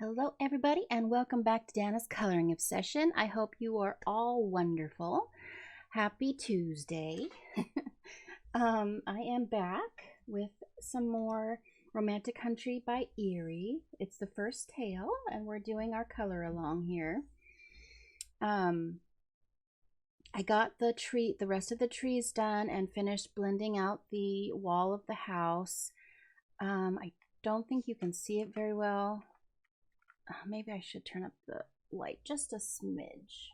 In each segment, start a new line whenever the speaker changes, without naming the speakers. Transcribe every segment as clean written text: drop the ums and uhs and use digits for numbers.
Hello, everybody, and welcome back to Dana's Coloring Obsession. I hope you are all wonderful. Happy Tuesday. I am back with some more Romantic Country by Eerie. It's the first tale, and we're doing our color along here. I got the rest of the trees done and finished blending out the wall of the house. I don't think you can see it very well. Maybe I should turn up the light just a smidge.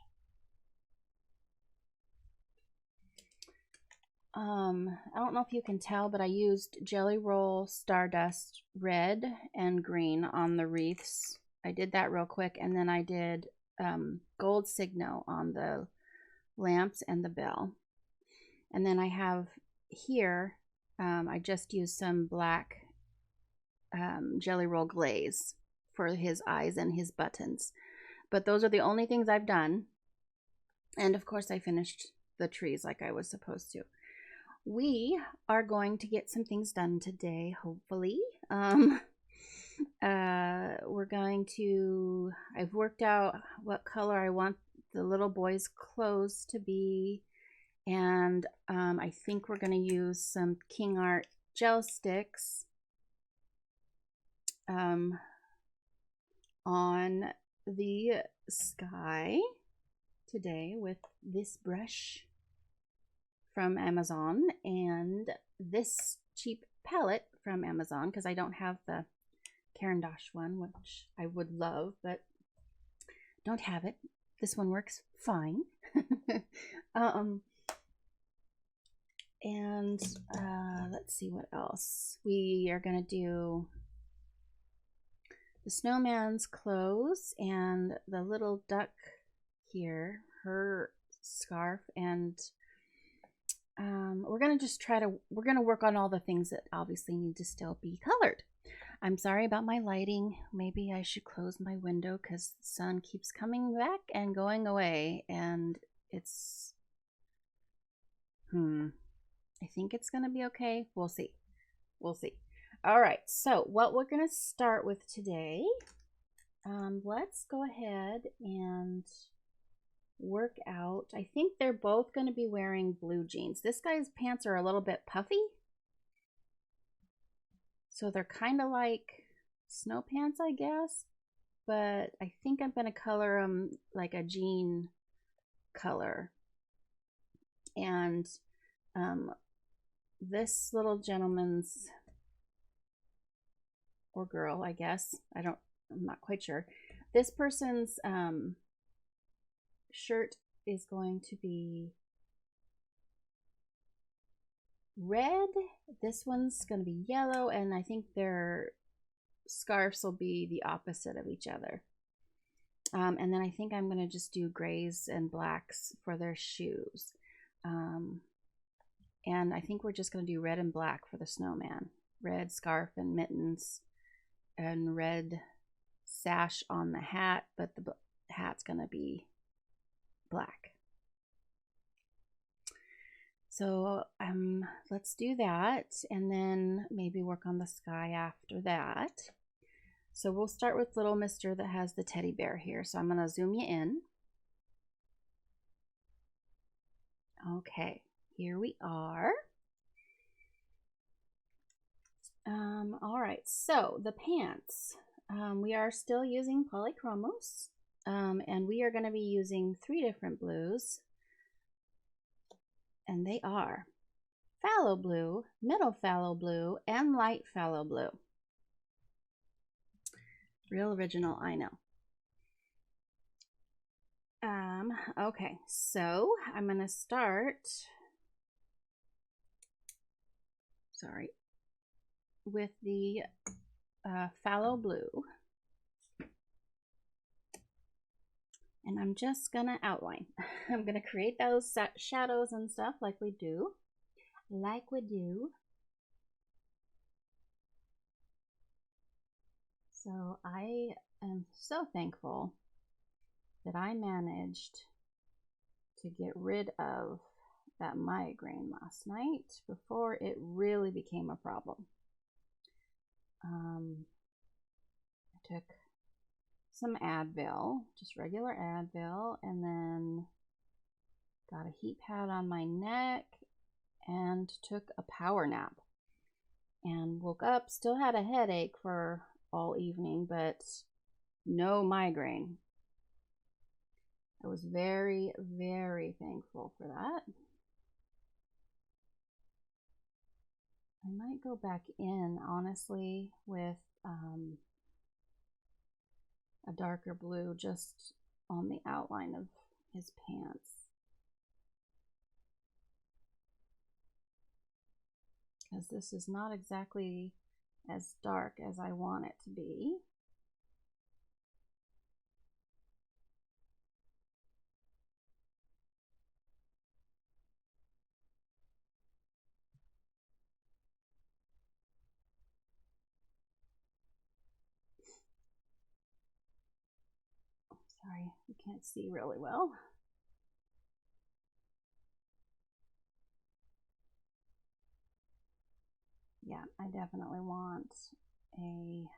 I don't know if you can tell, but I used Jelly Roll Stardust red and green on the wreaths. I did that real quick, and then I did Gold Signal on the lamps and the bell. And then I have here, I just used some black Jelly Roll glaze for his eyes and his buttons. But those are the only things I've done. And of course, I finished the trees like I was supposed to. We are going to get some things done today, hopefully. We're going to, I've worked out what color I want the little boy's clothes to be. And I think we're going to use some King Art gel sticks on the sky today with this brush from Amazon and this cheap palette from Amazon because I don't have the Caran d'Ache one, which I would love, but don't have it. This one works fine. And let's see what else. We are going to do the snowman's clothes and the little duck here, her scarf, and we're going to just we're going to work on all the things that obviously need to still be colored. I'm sorry about my lighting. Maybe I should close my window because the sun keeps coming back and going away, and it's, I think it's going to be okay. We'll see. We'll see. All right, so what we're going to start with today, let's go ahead and work out. I think they're both going to be wearing blue jeans. This guy's pants are a little bit puffy, so they're kind of like snow pants, I guess, but I think I'm going to color them like a jean color. And this little gentleman's, or girl, I guess, I'm not quite sure. This person's shirt is going to be red. This one's going to be yellow, and I think their scarves will be the opposite of each other. And then I think I'm going to just do grays and blacks for their shoes. And I think we're just going to do red and black for the snowman. Red scarf and mittens and red sash on the hat, but the hat's going to be black. So let's do that, and then maybe work on the sky after that. So we'll start with little mister that has the teddy bear here. So I'm going to zoom you in. Okay, here we are. All right, so the pants. We are still using Polychromos, and we are going to be using 3 different blues. And they are phthalo blue, middle phthalo blue, and light phthalo blue. Real original, I know. Okay, so I'm going to start, with the phthalo blue. And I'm just going to outline. I'm going to create those shadows and stuff like we do. So I am so thankful that I managed to get rid of that migraine last night before it really became a problem. I took some Advil, just regular Advil, and then got a heat pad on my neck and took a power nap and woke up, still had a headache for all evening, but no migraine. I was very, very thankful for that. I might go back in, honestly, with a darker blue just on the outline of his pants. Because this is not exactly as dark as I want it to be. Sorry, you can't see really well. Yeah, I definitely want a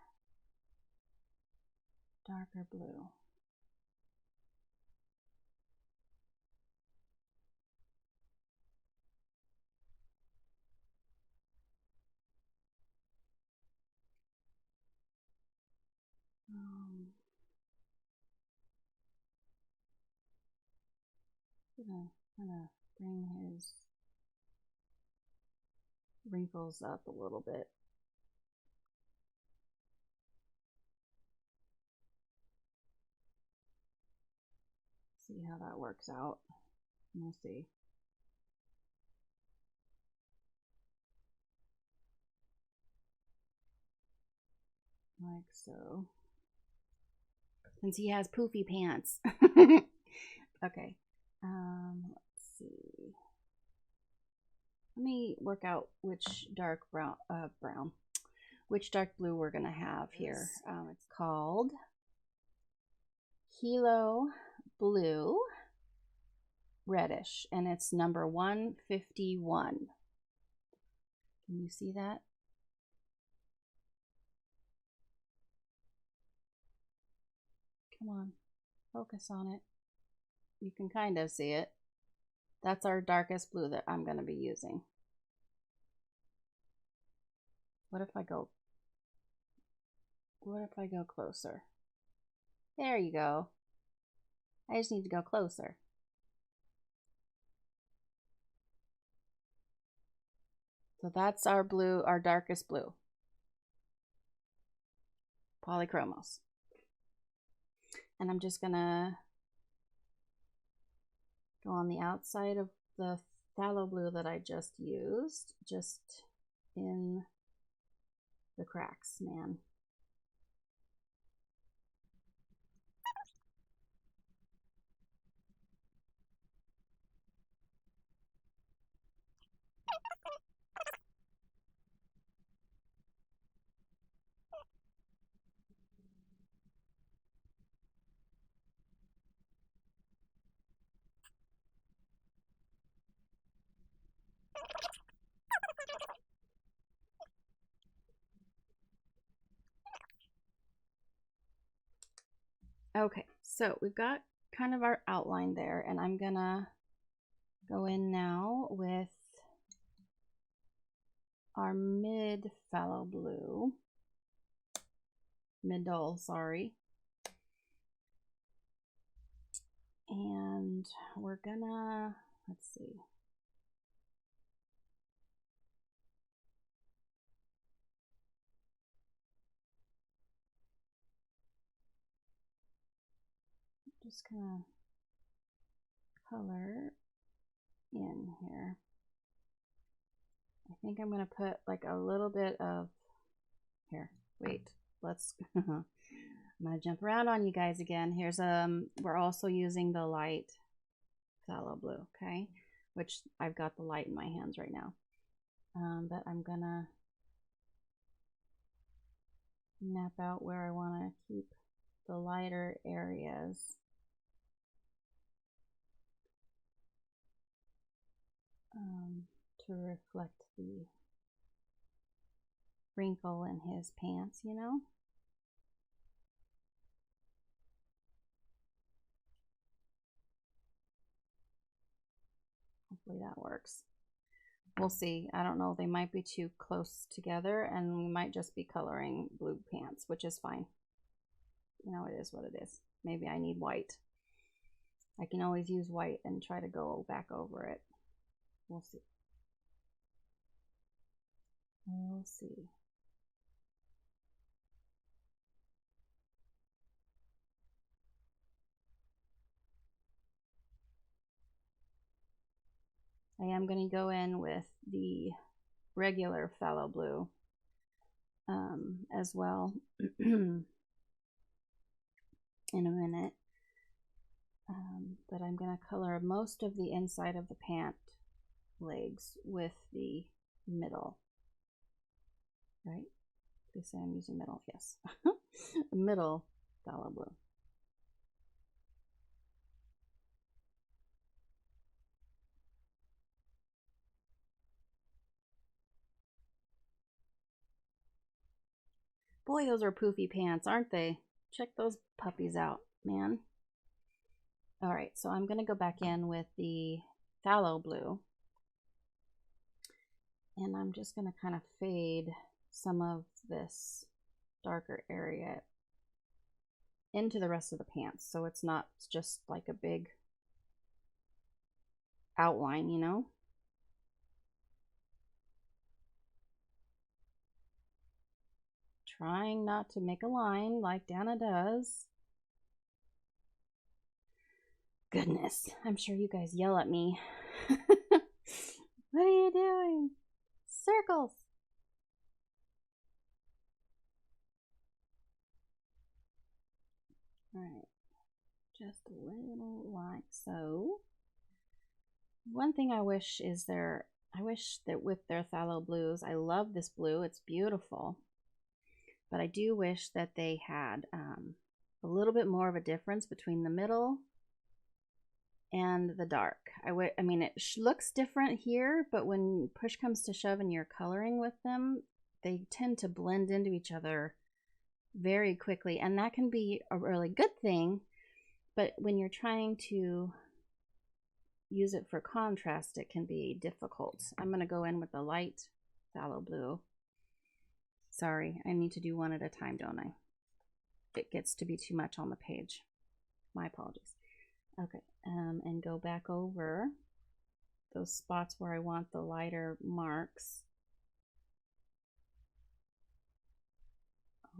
darker blue. I'm gonna kind of bring his wrinkles up a little bit. See how that works out. We'll see. Like so. Since he has poofy pants. Okay. Let's see. Let me work out which dark brown, which dark blue we're gonna have here. It's called Hilo Blue Reddish, and it's number 151. Can you see that? Come on, focus on it. You can kind of see it. That's our darkest blue that I'm going to be using. What if I go closer? There you go. I just need to go closer. So that's our blue, our darkest blue. Polychromos. And I'm just gonna go on the outside of the phthalo blue that I just used, just in the cracks, man. Okay, so we've got kind of our outline there, and I'm gonna go in now with our mid phthalo blue, middle, sorry. And we're gonna, let's see. Just gonna color in here. I think I'm gonna put like a little bit of, here, wait, let's, I'm gonna jump around on you guys again. Here's, we're also using the light phthalo blue, okay? Which I've got the light in my hands right now. But I'm gonna map out where I wanna keep the lighter areas. To reflect the wrinkle in his pants, you know? Hopefully that works. We'll see. I don't know. They might be too close together, and we might just be coloring blue pants, which is fine. You know, it is what it is. Maybe I need white. I can always use white and try to go back over it. We'll see. We'll see. I am going to go in with the regular phthalo blue as well in a minute. But I'm going to color most of the inside of the pant legs with the middle. Right? They say I'm using middle. Yes. Middle phthalo blue. Boy, those are poofy pants, aren't they? Check those puppies out, man. All right, so I'm going to go back in with the phthalo blue. And I'm just going to kind of fade some of this darker area into the rest of the pants, so it's not just like a big outline, you know? Trying not to make a line like Dana does. Goodness, I'm sure you guys yell at me. What are you doing? Circles. All right, just a little like so. One thing I wish is I wish that with their phthalo blues, I love this blue, it's beautiful, but I do wish that they had a little bit more of a difference between the middle and the dark. I mean, it looks different here, but when push comes to shove and you're coloring with them, they tend to blend into each other very quickly, and that can be a really good thing, but when you're trying to use it for contrast, it can be difficult. I'm going to go in with the light phthalo blue. Sorry, I need to do one at a time, don't I? It gets to be too much on the page. My apologies. Okay, and go back over those spots where I want the lighter marks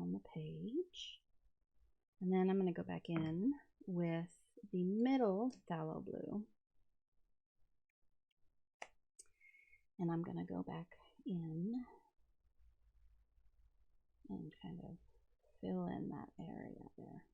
on the page. And then I'm going to go back in with the middle phthalo blue. And I'm going to go back in and kind of fill in that area there.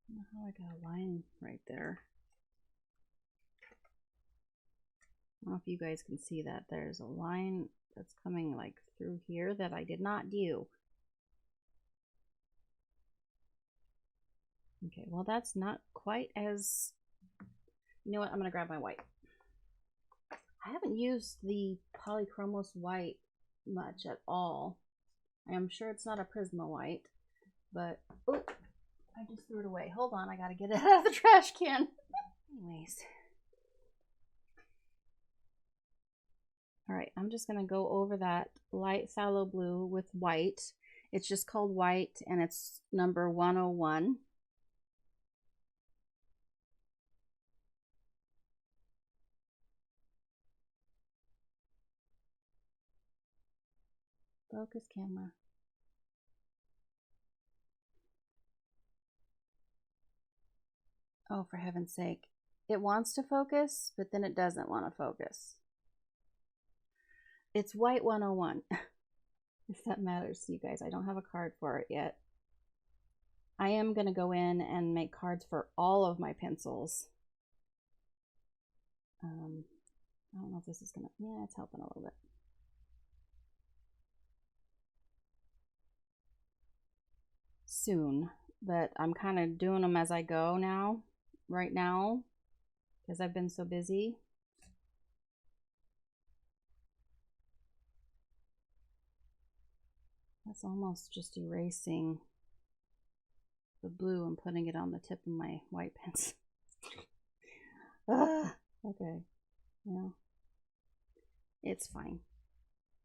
I don't know how I got a line right there. I don't know if you guys can see that. There's a line that's coming like through here that I did not do. Okay, well that's not quite as, you know what, I'm gonna grab my white. I haven't used the Polychromos white much at all. I am sure it's not a Prisma white, but, oh, I just threw it away. Hold on, I gotta get it out of the trash can. Anyways. All right, I'm just gonna go over that light phthalo blue with white. It's just called white and it's number 101. Focus camera. Oh, for heaven's sake. It wants to focus, but then it doesn't want to focus. It's white 101. If that matters to you guys. I don't have a card for it yet. I am going to go in and make cards for all of my pencils. I don't know if this is going to, yeah, it's helping a little bit. Soon, but I'm kind of doing them as I go now, right now, because I've been so busy. That's almost just erasing the blue and putting it on the tip of my white pencil. Okay, yeah, it's fine.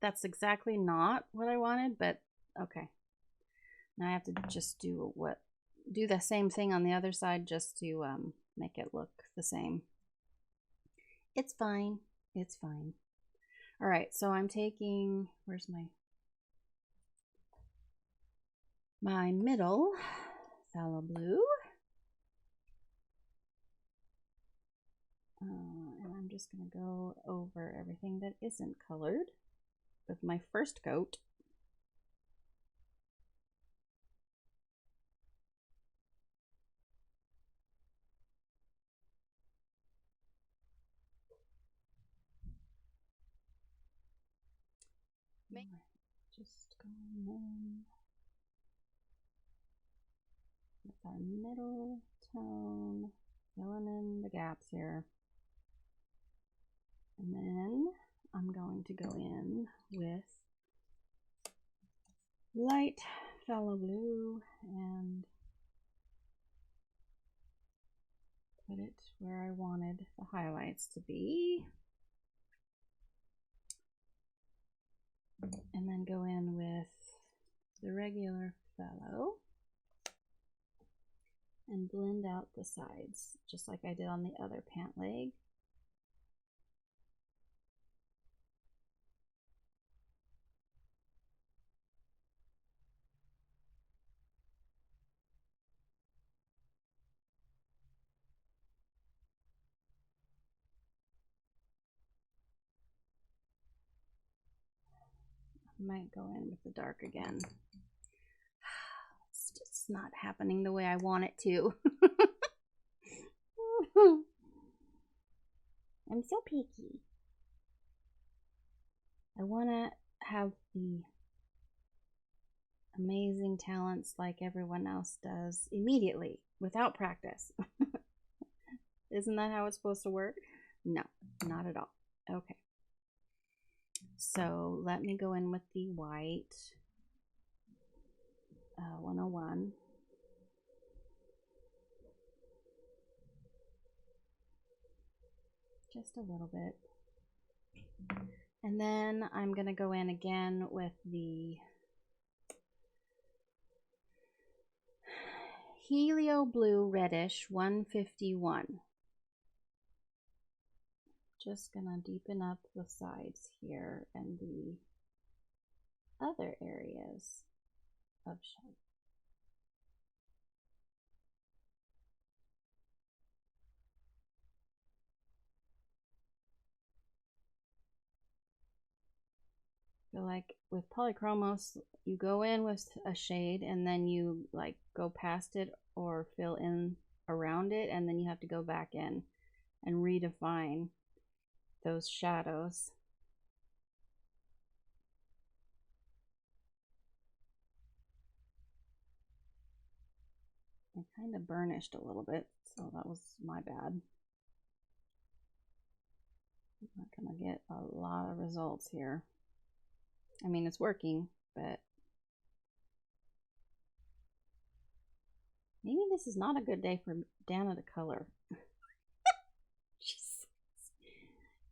That's exactly not what I wanted, but okay. Now I have to just do the same thing on the other side just to make it look the same. It's fine. It's fine. All right, so I'm taking, where's my middle phthalo blue. And I'm just going to go over everything that isn't colored with my first coat. Just going in with our middle tone, filling in the gaps here. And then I'm going to go in with light phthalo blue and put it where I wanted the highlights to be. And then go in with the regular phthalo and blend out the sides, just like I did on the other pant leg. I might go in with the dark again. It's just not happening the way I want it to. I'm so picky. I want to have the amazing talents like everyone else does immediately without practice. Isn't that how it's supposed to work? No, not at all. Okay. So let me go in with the white 101. Just a little bit. And then I'm going to go in again with the Helio Blue Reddish 151. Just going to deepen up the sides here and the other areas of shadow. So like with polychromos, you go in with a shade and then you like go past it or fill in around it, and then you have to go back in and redefine those shadows. I kind of burnished a little bit, so that was my bad. I'm not gonna get a lot of results here. I mean, it's working, but maybe this is not a good day for Dana to color.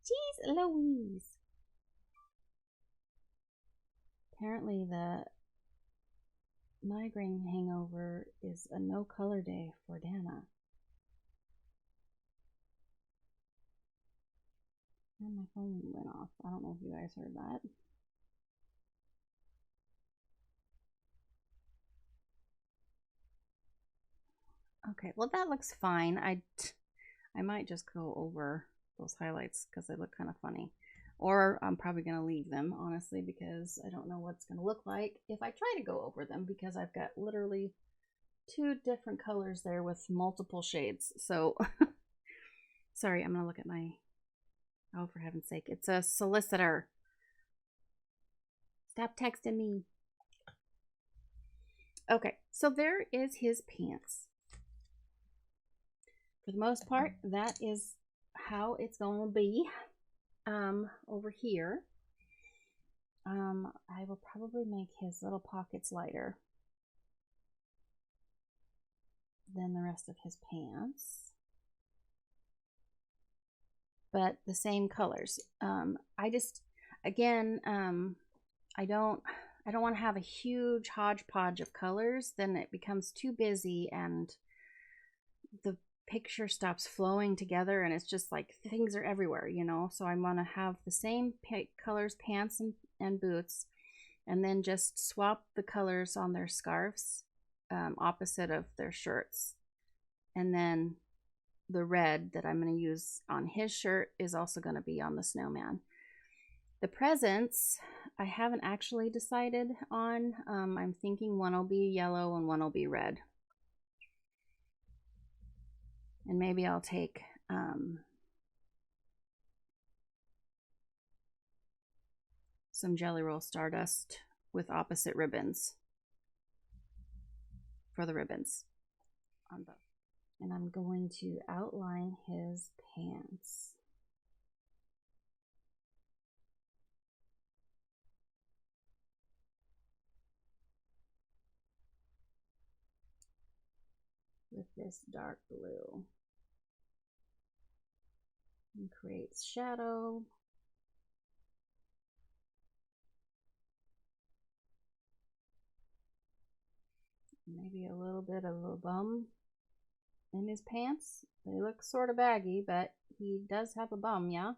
Jeez Louise. Apparently the migraine hangover is a no color day for Dana. And my phone went off. I don't know if you guys heard that. Okay, well that looks fine. I might just go over those highlights because they look kind of funny. Or I'm probably going to leave them, honestly, because I don't know what it's going to look like if I try to go over them, because I've got literally two different colors there with multiple shades. So sorry, I'm gonna look at my, oh, for heaven's sake, it's a solicitor. Stop texting me. Okay, so there is his pants. For the most part, that is how it's going to be. Over here, I will probably make his little pockets lighter than the rest of his pants, but the same colors. I just, again, I don't want to have a huge hodgepodge of colors. Then it becomes too busy and the picture stops flowing together and it's just like things are everywhere, you know. So I want to have the same colors pants and boots, and then just swap the colors on their scarves opposite of their shirts. And then the red that I'm going to use on his shirt is also going to be on the snowman. The presents I haven't actually decided on. I'm thinking one will be yellow and one will be red. And maybe I'll take some Jelly Roll Stardust with opposite ribbons for the ribbons on both. And I'm going to outline his pants. With this dark blue. And creates shadow. Maybe a little bit of a bum in his pants. They look sort of baggy, but he does have a bum, yeah?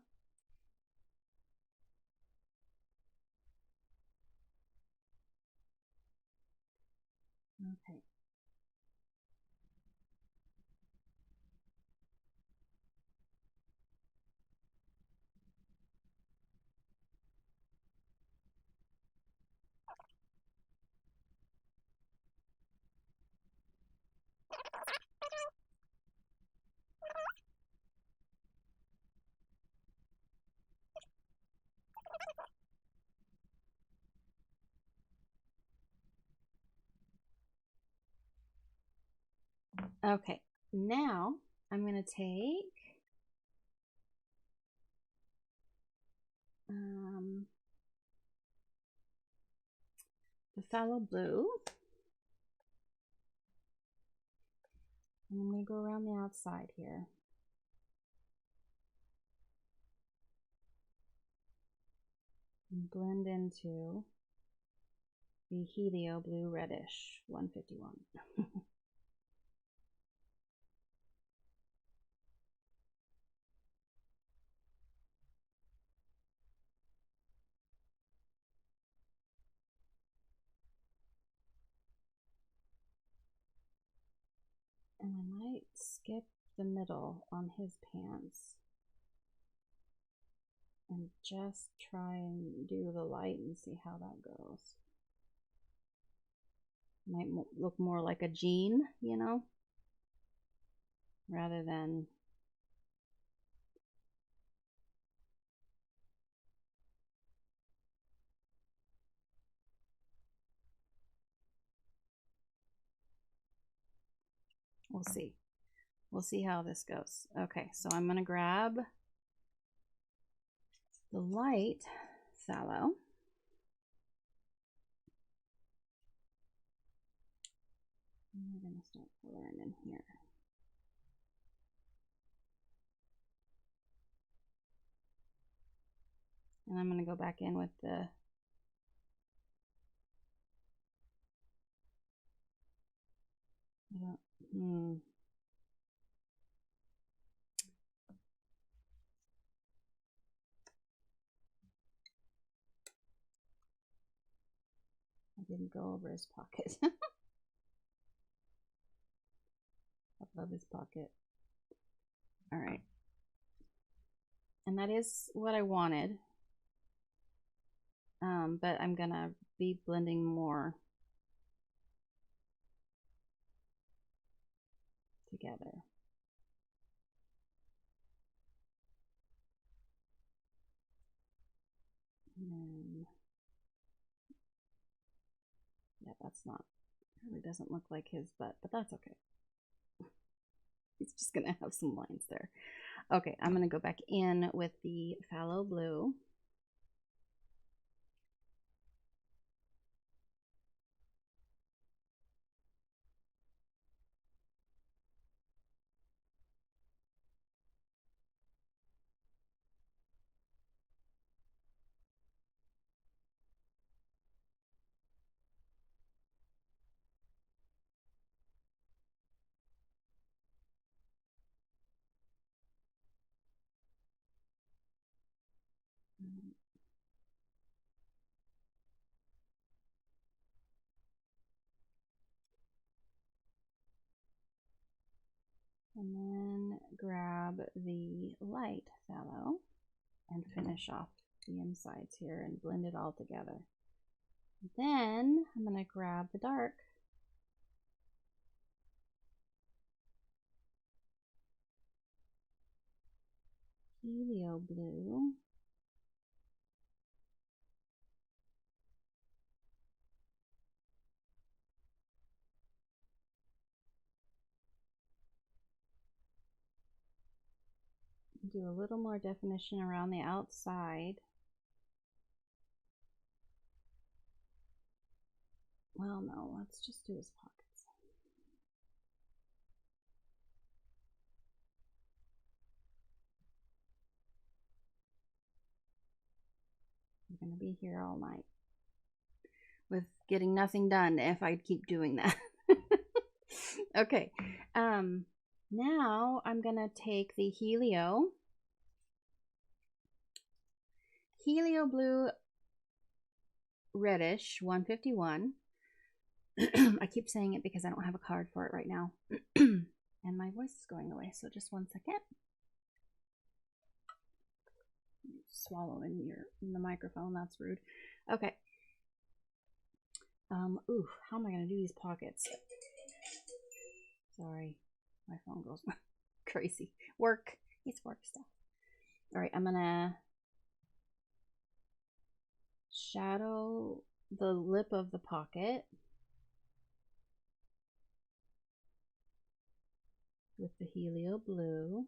Okay. Okay, now I'm going to take the phthalo blue. And I'm going to go around the outside here. And blend into the Helio Blue Reddish 151. And I might skip the middle on his pants and just try and do the light and see how that goes. Might look more like a jean, you know, rather than we'll see. We'll see how this goes. Okay, so I'm going to grab the light phthalo. And we're going to start coloring in here. And I'm going to go back in with the I didn't go over his pocket. Above his pocket. All right. And that is what I wanted. But I'm gonna be blending more together. And then, yeah, that's not, really doesn't look like his butt, but that's okay. He's just gonna have some lines there. Okay, I'm gonna go back in with the phthalo blue. And then grab the light phthalo and finish off the insides here and blend it all together. Then I'm going to grab the dark helio blue and do a little more definition around the outside. Well, no, let's just do his pockets. I'm going to be here all night with getting nothing done if I keep doing that. Okay, now I'm going to take the helio blue reddish 151. I keep saying it because I don't have a card for it right now. And my voice is going away, so just 1 second. Swallow in the microphone, that's rude. Okay. Ooh, how am I gonna do these pockets? Sorry, my phone goes crazy. Work, it's work stuff. All right, I'm gonna shadow the lip of the pocket with the helio blue,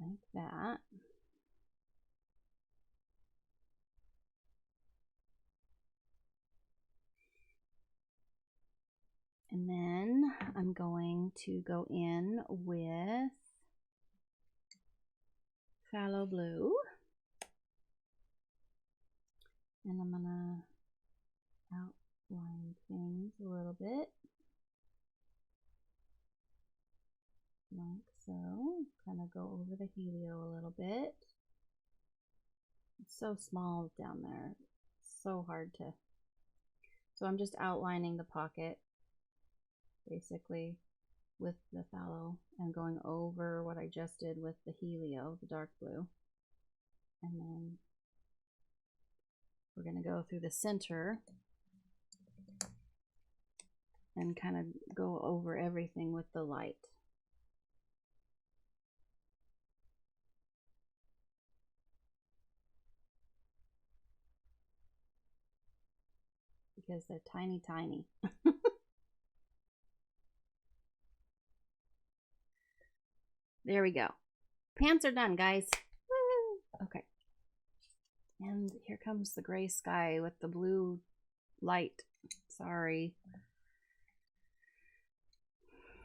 like that. And then I'm going to go in with phthalo blue. And I'm gonna outline things a little bit. Like so. Kind of go over the helio a little bit. It's so small down there. It's so hard to. So I'm just outlining the pocket basically with the phthalo and going over what I just did with the helio, the dark blue. And then we're going to go through the center and kind of go over everything with the light. Because they're tiny, tiny. There we go. Pants are done, guys. Woo! Okay. And here comes the gray sky with the blue light. Sorry.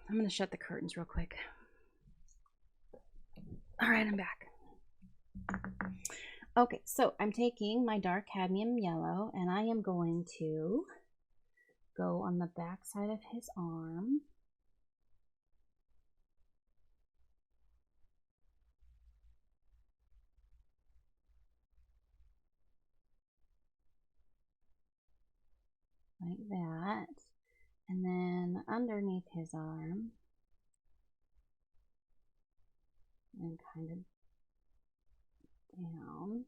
I'm going to shut the curtains real quick. All right, I'm back. Okay, so I'm taking my dark cadmium yellow and I am going to go on the back side of his arm. Like that. And then underneath his arm. And kind of down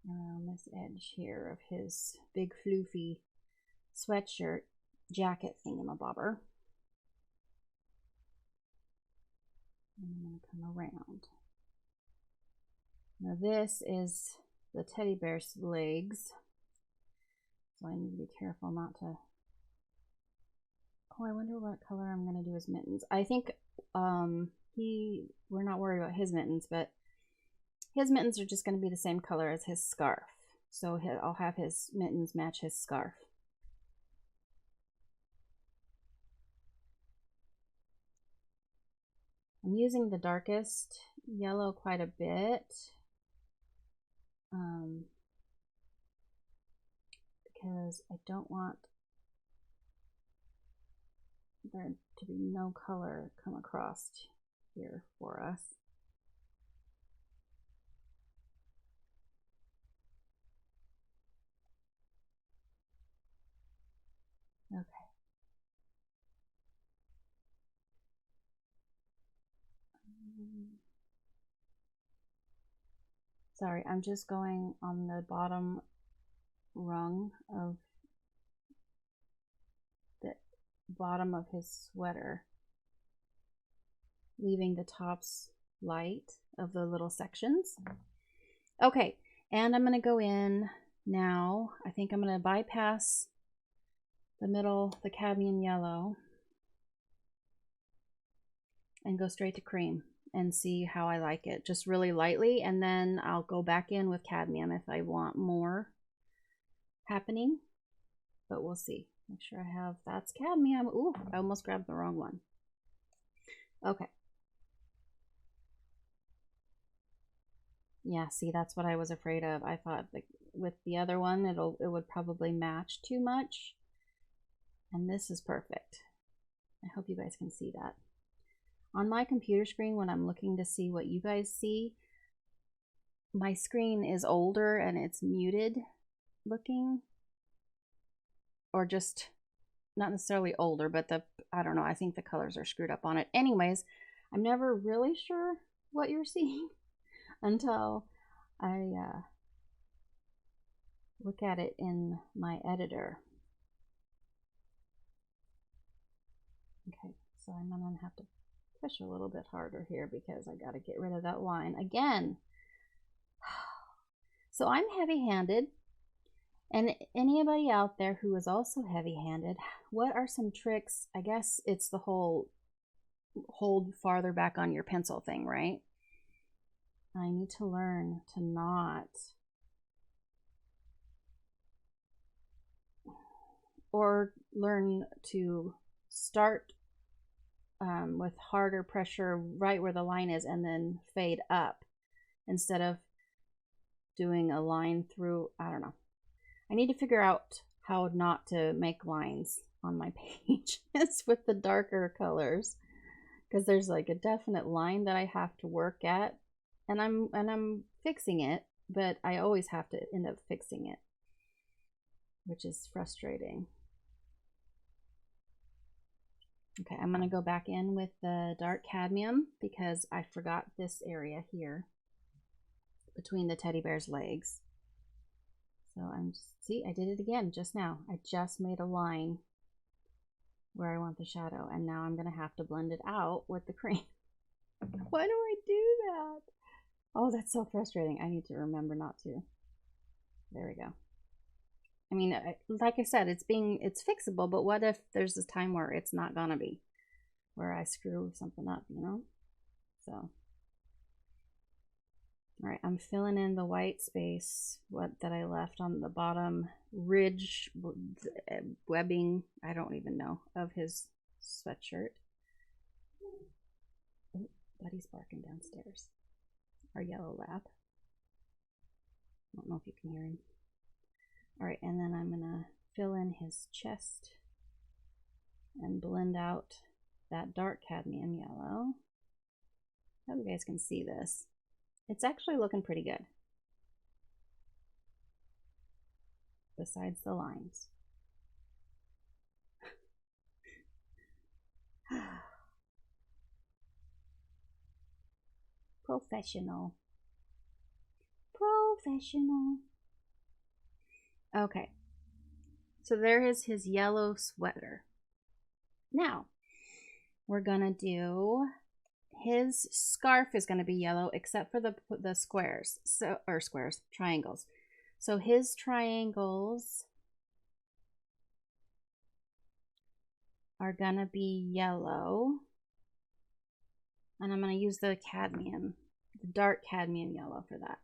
around this edge here of his big floofy sweatshirt. jacket thingamabobber. And I'm going to come around. Now this is the teddy bear's legs. So I need to be careful not to... Oh, I wonder what color I'm going to do his mittens. I think we're not worried about his mittens, but his mittens are just going to be the same color as his scarf. So I'll have his mittens match his scarf. I'm using the darkest yellow quite a bit. Because I don't want there to be no color come across here for us. Okay. Sorry, I'm just going on the bottom rung of the bottom of his sweater, leaving the tops light of the little sections. Okay, and I'm going to go in now. I think I'm going to bypass the middle, the cadmium yellow, and go straight to cream and see how I like it, just really lightly, and then I'll go back in with cadmium if I want more happening, but we'll see. Make sure I have, that's cadmium. Ooh, I almost grabbed the wrong one. Okay. Yeah, see, that's what I was afraid of. I thought like with the other one it would probably match too much, and this is perfect. I hope you guys can see that. On my computer screen, when I'm looking to see what you guys see, my screen is older and it's muted looking, or just not necessarily older, but I don't know, I think the colors are screwed up on it. Anyways, I'm never really sure what you're seeing until I look at it in my editor. Okay, so I'm gonna have to push a little bit harder here because I got to get rid of that line again. So I'm heavy-handed, and anybody out there who is also heavy-handed, what are some tricks? I guess it's the whole hold farther back on your pencil thing, right? I need to learn to not, or learn to start with harder pressure right where the line is and then fade up instead of doing a line through. I don't know. I need to figure out how not to make lines on my pages with the darker colors, because there's like a definite line that I have to work at, and I'm fixing it, but I always have to end up fixing it, which is frustrating. Okay, I'm going to go back in with the dark cadmium because I forgot this area here between the teddy bear's legs. So see, I did it again just now. I just made a line where I want the shadow, and now I'm going to have to blend it out with the cream. Why do I do that? Oh, that's so frustrating. I need to remember not to. There we go. I mean, like I said, it's fixable, but what if there's this time where it's not gonna be, where I screw something up, you know? So, all right, I'm filling in the white space that I left on the bottom ridge webbing, I don't even know, of his sweatshirt. Oh, Buddy's barking downstairs. Our yellow lab. I don't know if you can hear him. All right, and then I'm gonna fill in his chest and blend out that dark cadmium yellow. I hope you guys can see this. It's actually looking pretty good, besides the lines. Professional. Professional. Okay, so there is his yellow sweater. Now, we're gonna do, his scarf is gonna be yellow except for the squares, triangles. So his triangles are gonna be yellow. And I'm gonna use the cadmium, the dark cadmium yellow for that.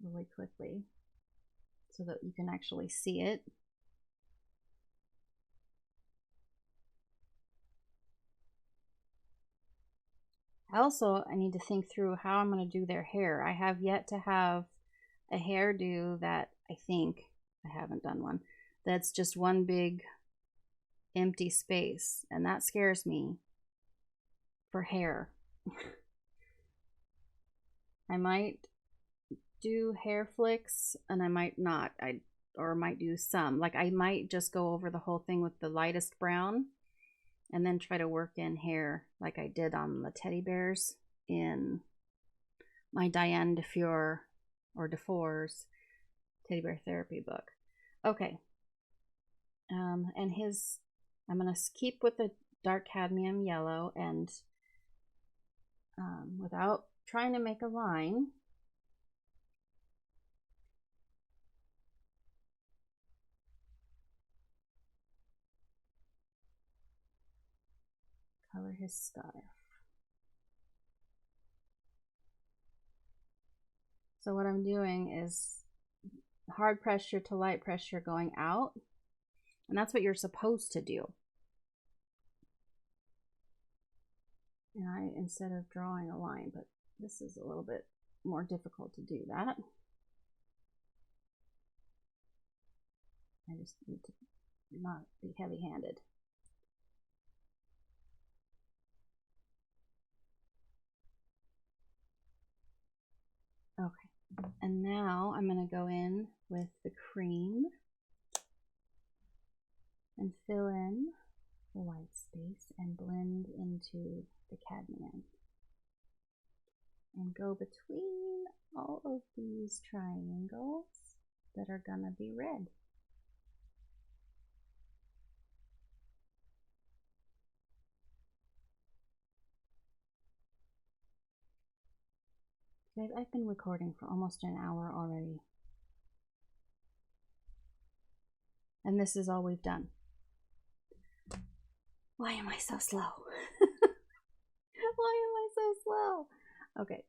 Really quickly so that you can actually see it. I need to think through how I'm going to do their hair. I have yet to have a hairdo that I haven't done one, that's just one big empty space, and that scares me for hair. I might do hair flicks and I might not. Or might do some. Like I might just go over the whole thing with the lightest brown and then try to work in hair like I did on the teddy bears in my Diane DeFore's Teddy Bear Therapy book. Okay. And I'm going to keep with the dark cadmium yellow, and without trying to make a line, color his scarf. So what I'm doing is hard pressure to light pressure going out, and that's what you're supposed to do. And instead of drawing a line, but this is a little bit more difficult to do that. I just need to not be heavy-handed. Okay, and now I'm going to go in with the cream and fill in the white space and blend into the cadmium and go between all of these triangles that are gonna be red. Guys, I've been recording for almost an hour already, and this is all we've done. Why am I so slow? Why am I so slow? Okay.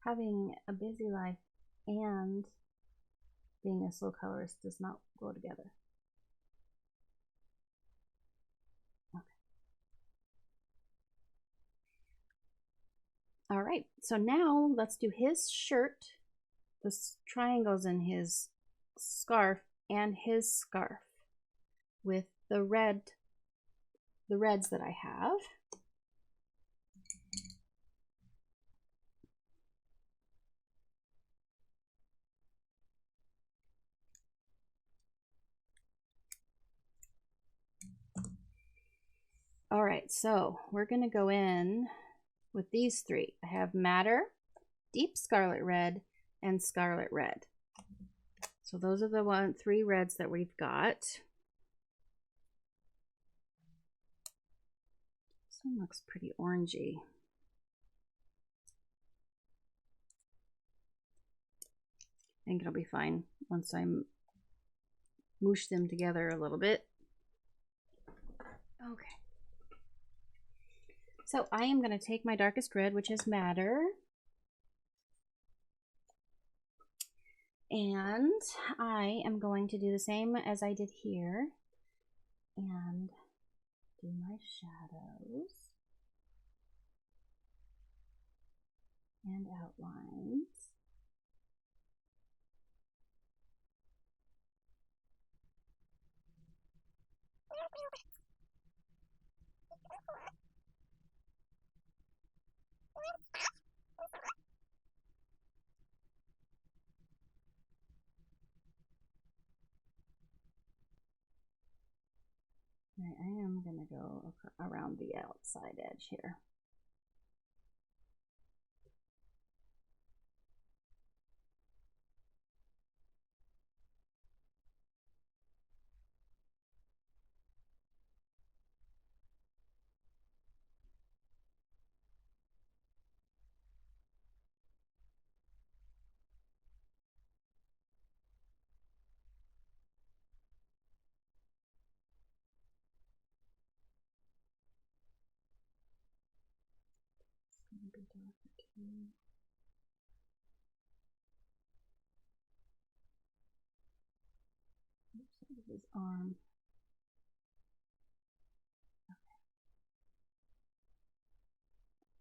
Having a busy life and being a slow colorist does not go together. Okay. All right, so now let's do his shirt, the triangles in his scarf, and his scarf with the reds that I have. All right, so we're gonna go in with these three. I have Madder, Deep Scarlet Red, and Scarlet Red. So those are the three reds that we've got. This one looks pretty orangey. I think it'll be fine once I moosh them together a little bit. Okay. So I am going to take my darkest red, which is Madder, and I am going to do the same as I did here and do my shadows and outlines. Right, I am going to go around the outside edge here. be darker too. Oops, that was his arm. Okay.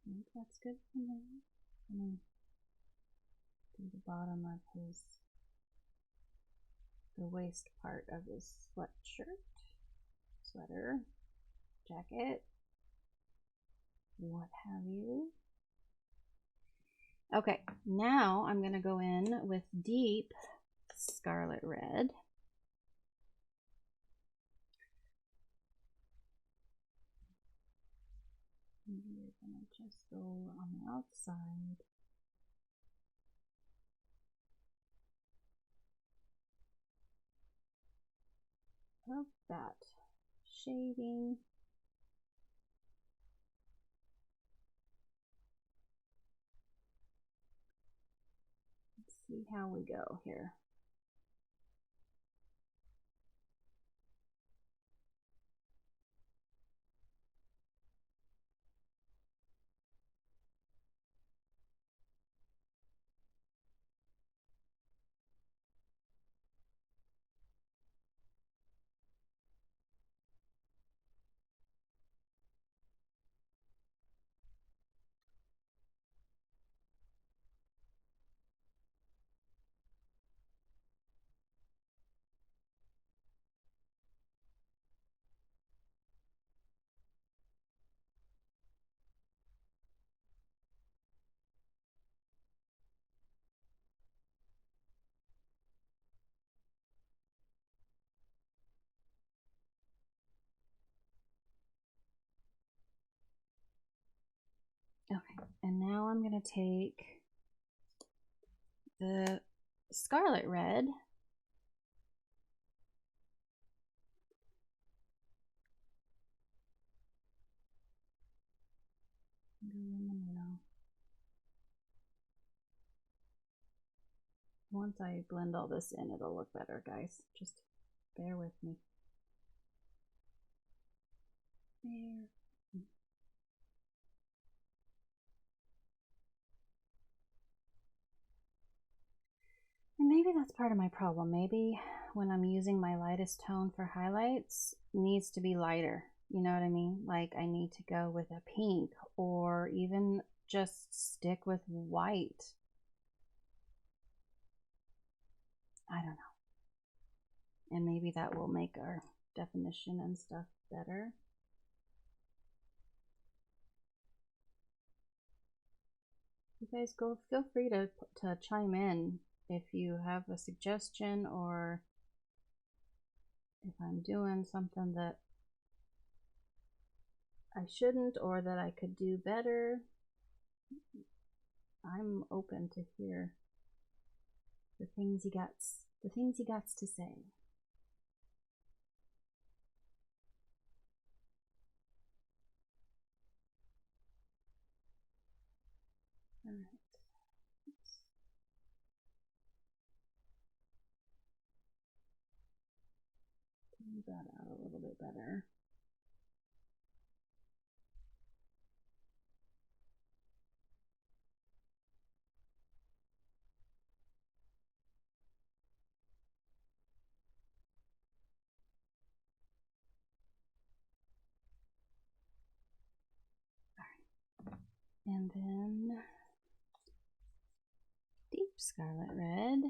I think that's good for me. I'm gonna do the bottom of the waist part of his sweatshirt, sweater, jacket, what have you. Okay, now I'm gonna go in with deep scarlet red. And we're gonna just go on the outside. Of that shading. Let's see how we go here. Okay, and now I'm going to take the scarlet red and go in the middle. Once I blend all this in, it'll look better, guys. Just bear with me. There. And maybe that's part of my problem. Maybe when I'm using my lightest tone for highlights, it needs to be lighter. You know what I mean? Like I need to go with a pink or even just stick with white. I don't know. And maybe that will make our definition and stuff better. You guys go feel free to chime in if you have a suggestion or if I'm doing something that I shouldn't or that I could do better. I'm open to hear the things you got to say. All right. Move that out a little bit better. All right. And then deep scarlet red.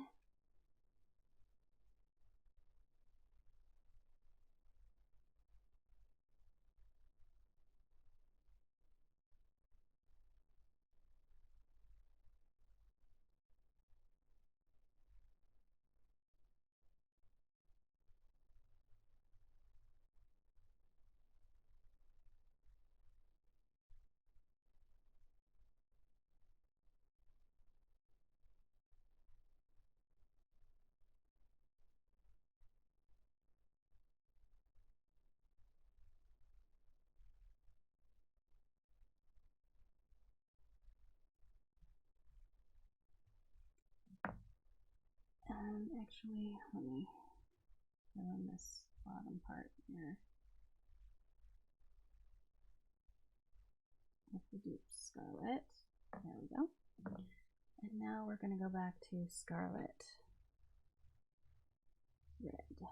Actually, let me fill in this bottom part here with the deep scarlet. There we go. And now we're going to go back to Scarlet Red.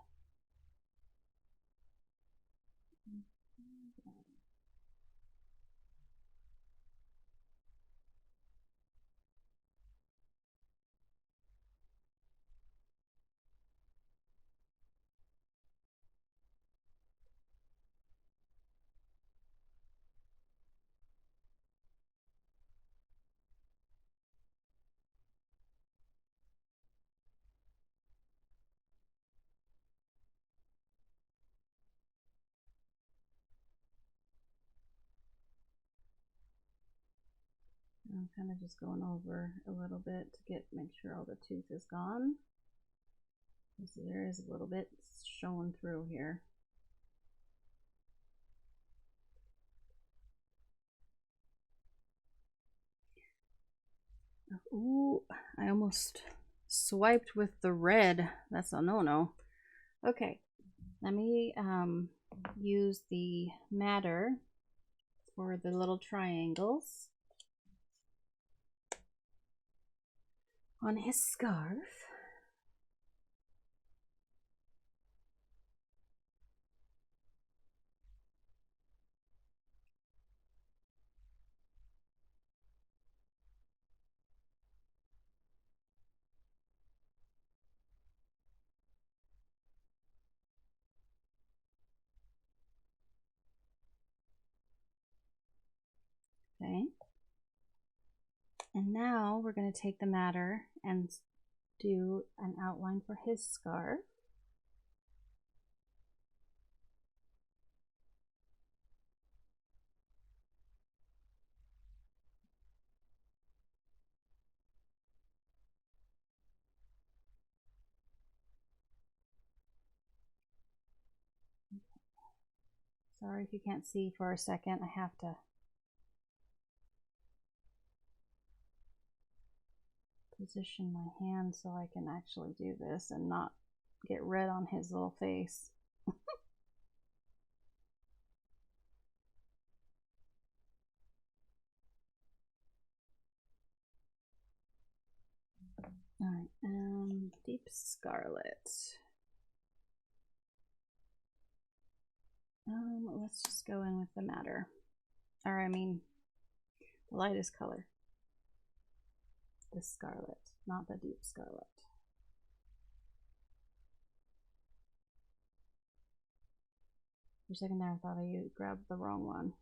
I'm kind of just going over a little bit to make sure all the tooth is gone. So there is a little bit showing through here. Ooh, I almost swiped with the red. That's a no-no. Okay, let me use the matter for the little triangles on his scarf. Okay. And now we're going to take the matter and do an outline for his scarf. Sorry if you can't see for a second. I have to position my hand so I can actually do this and not get red on his little face. All right, Deep Scarlet. Let's just go in with the matter. Or I mean, the lightest color. The Scarlet, not the Deep Scarlet. For a second there, I thought I grabbed the wrong one.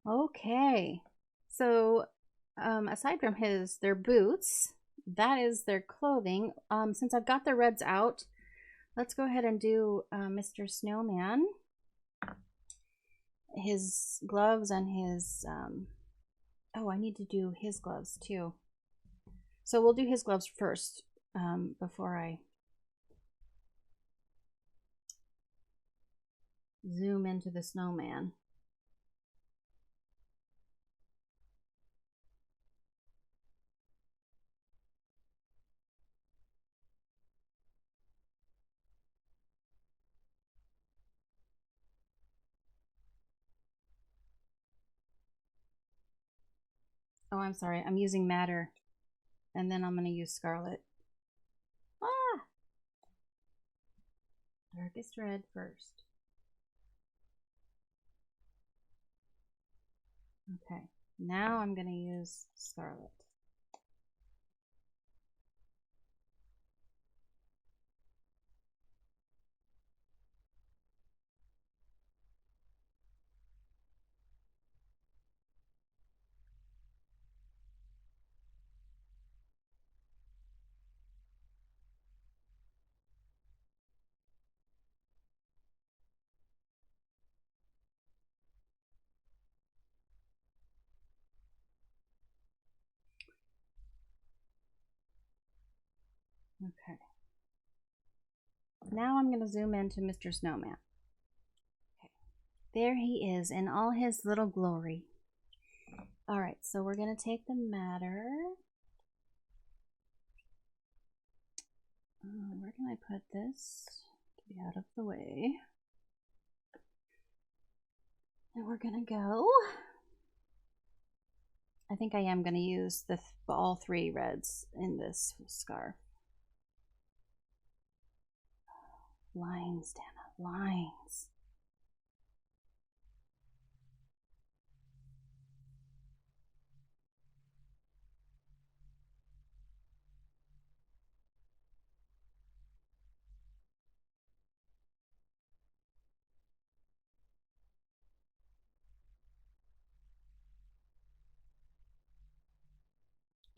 Okay, so aside from their boots, that is their clothing. Since I've got the reds out, let's go ahead and do Mr. Snowman. His gloves and his, oh, I need to do his gloves too. So we'll do his gloves first before I zoom into the snowman. Oh, I'm sorry. I'm using matter. And then I'm going to use scarlet. Ah! Darkest red first. Okay. Now I'm going to use scarlet. Okay. Now I'm going to zoom into Mr. Snowman. Okay. There he is in all his little glory. All right, so we're going to take the matter. Where can I put this to be out of the way? And we're going to go. I think I am going to use all 3 reds in this scarf. Lines, Dana, lines.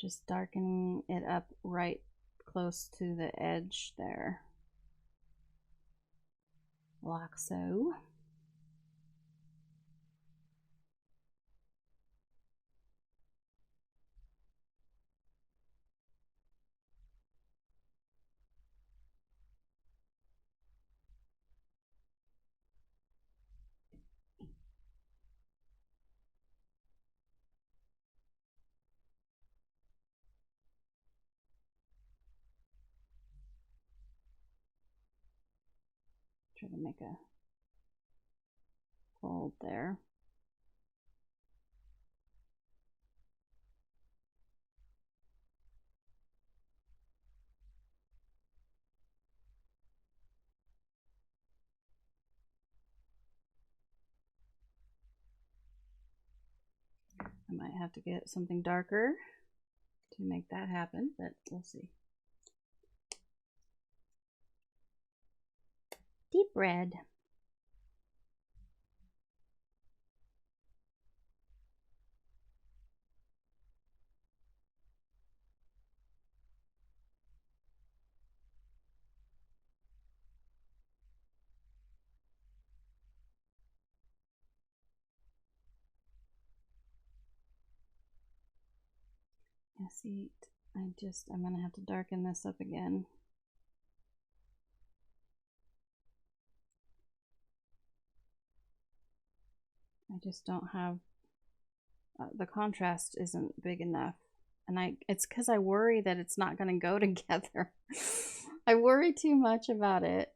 Just darkening it up right close to the edge there. Like so. Try to make a fold there. I might have to get something darker to make that happen, but we'll see. Deep red. Yeah, see, I'm gonna have to darken this up again. I just don't have, the contrast isn't big enough. And it's because I worry that it's not gonna go together. I worry too much about it.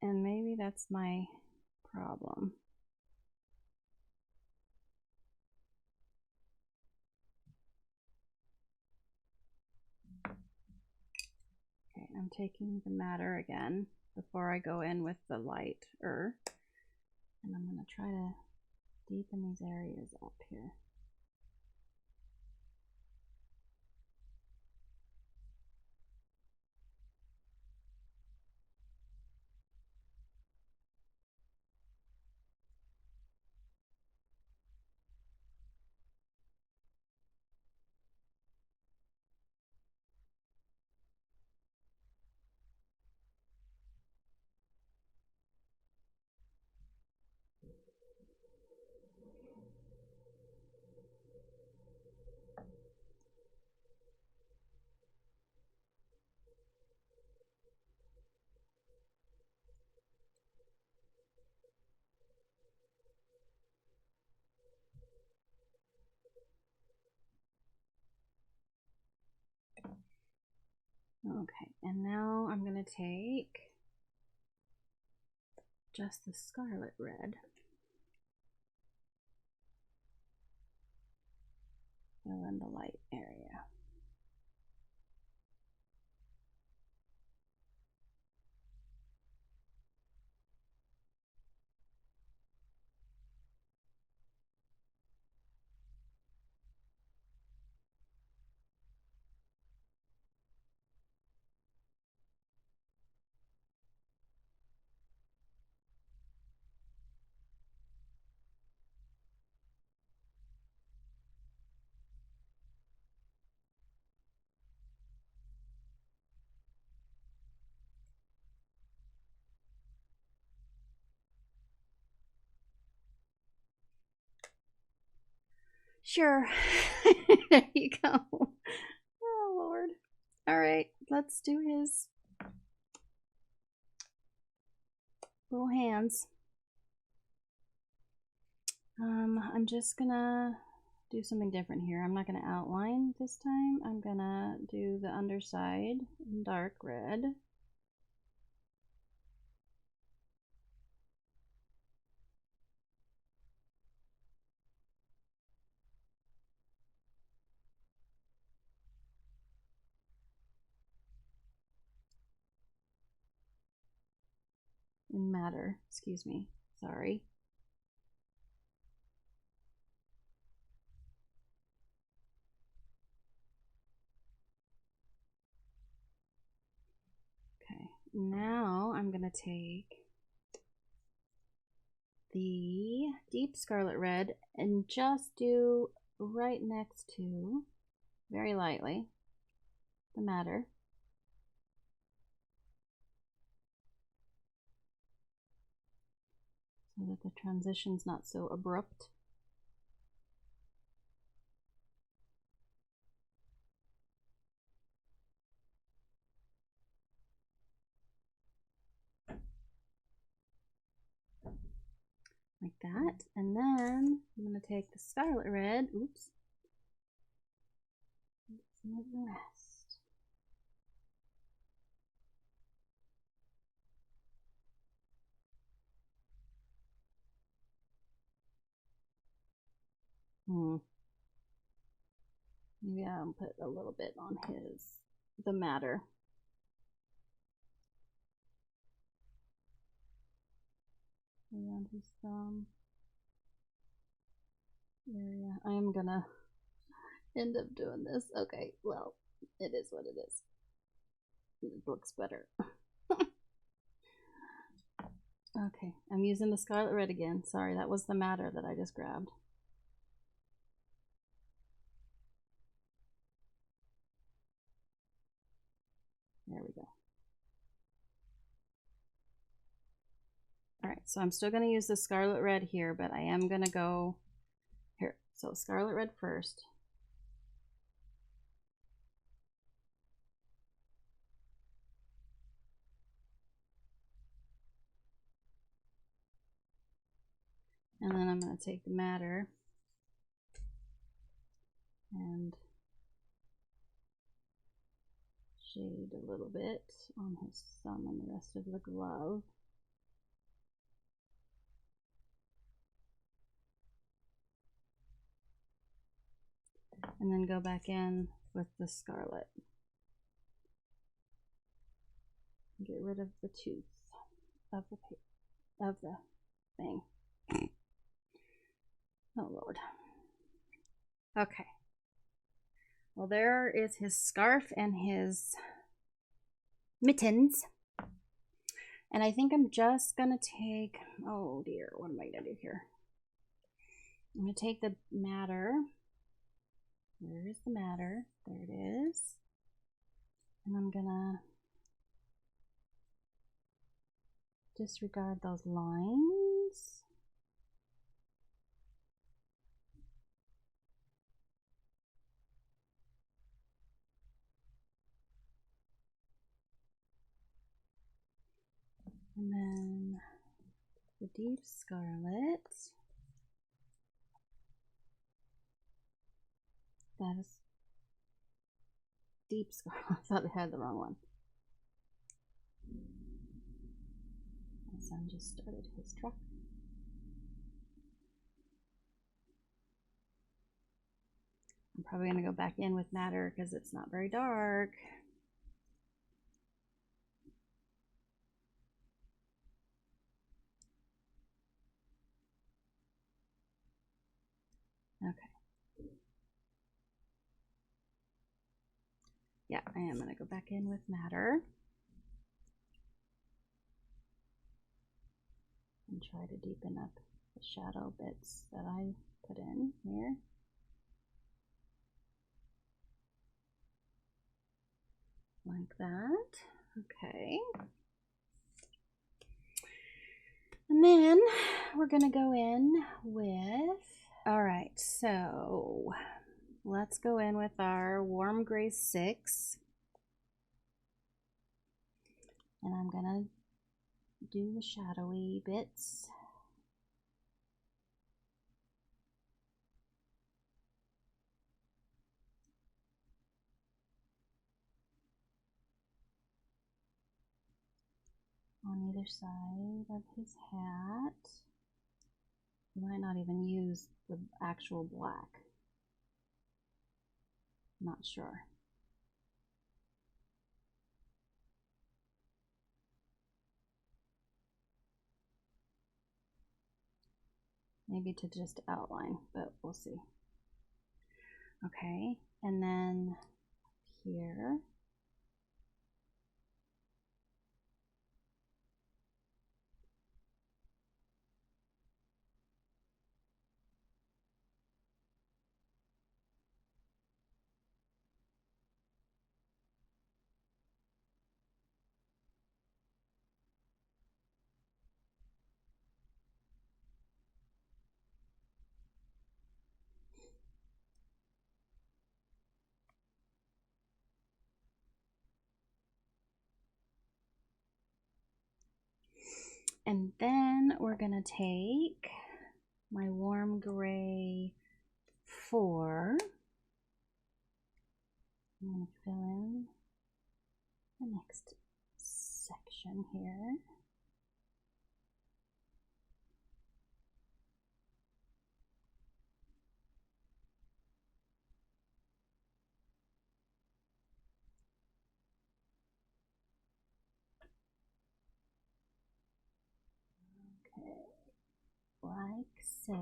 And maybe that's my problem. Okay, I'm taking the matter again before I go in with the lighter. And I'm going to try to deepen these areas up here. Okay, and now I'm going to take just the scarlet red. Fill in the light area. Sure. There you go. Oh, Lord. All right, let's do his little hands. I'm just gonna do something different here. I'm not gonna outline this time. I'm gonna do the underside in dark red. In Madder, excuse me, sorry. Okay, now I'm gonna take the deep scarlet red and just do right next to, very lightly, the Madder. So that the transition's not so abrupt. Like that. And then I'm going to take the scarlet red, oops, some of the rest. Maybe I'll put a little bit on the Madder. Around his thumb area. I am gonna end up doing this. Okay, well, it is what it is. It looks better. Okay, I'm using the scarlet red again. Sorry, that was the Madder that I just grabbed. There we go. All right, so I'm still going to use the scarlet red here, but I am going to go here. So scarlet red first. And then I'm going to take the Madder and shade a little bit on his thumb and the rest of the glove. And then go back in with the scarlet. Get rid of the tooth of the thing. Oh Lord. Okay. Well, there is his scarf and his mittens. And I think I'm just gonna take, oh dear, what am I gonna do here? I'm gonna take the Madder. Where is the Madder? There it is. And I'm gonna disregard those lines. And then the deep scarlet. That is deep scarlet. I thought I had the wrong one. My son just started his truck. I'm probably going to go back in with Madder because it's not very dark. Okay. Yeah, I am going to go back in with Madder. And try to deepen up the shadow bits that I put in here. Like that. Okay. And then we're going to go in with, all right, so let's go in with our Warm Gray 6. And I'm gonna do the shadowy bits. On either side of his hat. You might not even use the actual black. Not sure. Maybe to just outline, but we'll see. Okay, and then here. And then we're gonna take my warm gray 4. I'm gonna fill in the next section here. Okay, like so.